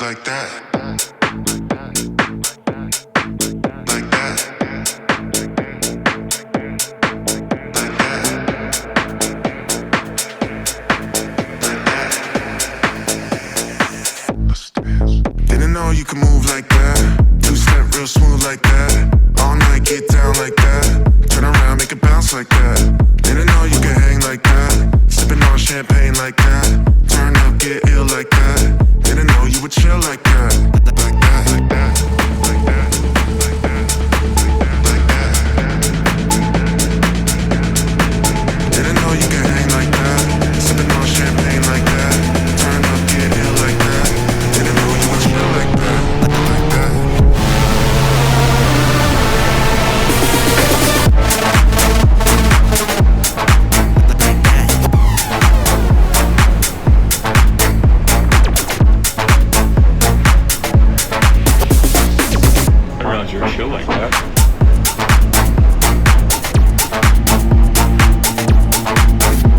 like that. Like that. Like that. Like that. Didn't know you could move like that. Two-step real smooth like that. All night get down like that. Turn around, make it bounce like that. Didn't know you could hang like that. Sipping on champagne like that. Turn up, get ill like that. Didn't know you would chill like that. Like that, like that, like that, like that, like that. Didn't know you could hang like that. Sipping on champagne like that. Turn up, get ill like that. Didn't know you would chill like that. Like that. You're chill like that.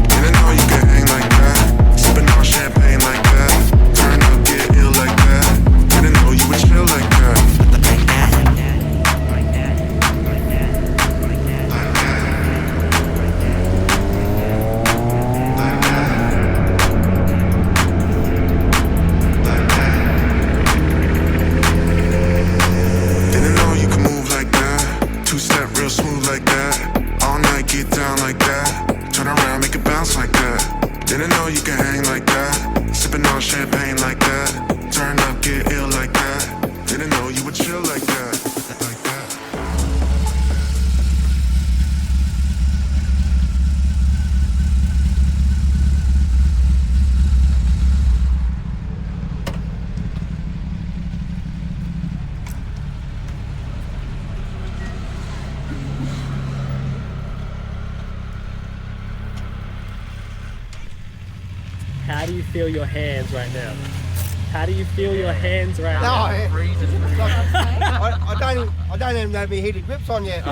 Didn't know you could hang like that. Sipping on champagne like that. Turn up, get ill like that. Didn't know you would chill like that. Like that. Like that. Like that. Like that. Like that. Like that. Like that. Didn't know you could move like that. Two-step real smooth like that. All night get down like that. Turn around, make it bounce like that. Didn't know you could hang like that. Sipping on champagne like that. Turn up, get ill like that. Didn't know you would chill like that. Like that. How do you feel your hands right now? How do you feel your hands right No, now? I don't even have any heated grips on yet.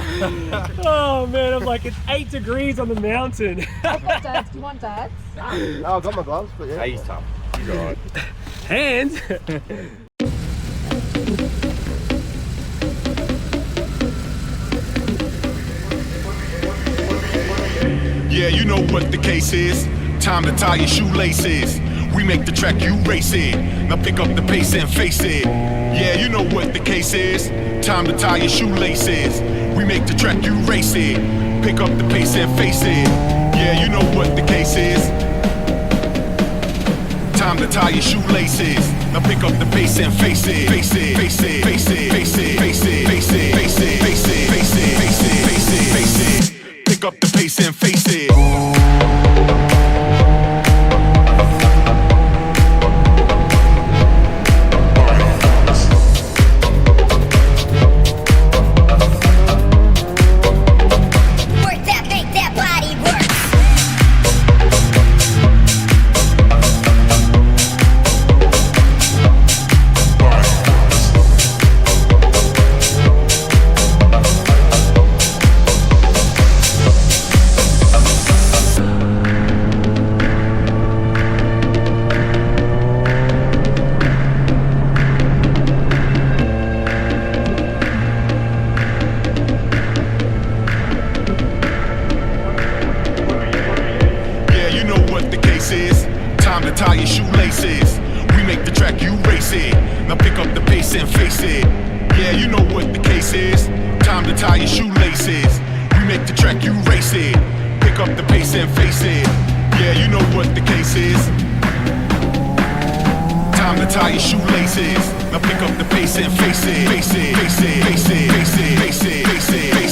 Oh man, I'm like, it's 8 degrees on the mountain. I've got dads. Do you want dads? No, I've got my gloves, but yeah. He's tough. He's alright. Hands? Yeah, you know what the case is. Time to tie your shoelaces. We make the track, you race it. Now pick up the pace and face it. Yeah, you know what the case is. Time to tie your shoelaces. We make the track, you race it. Pick up the pace and face it. Yeah, you know what the case is. Time to tie your shoelaces. Now pick up the pace and face it. Face it, face it, face it, face it, face it, face it, face it, face it, face it, face it, face it, face it. Pick up the pace and face it. Now pick up the pace and face it, face it, face it, face it, face it, face it, face it, face it.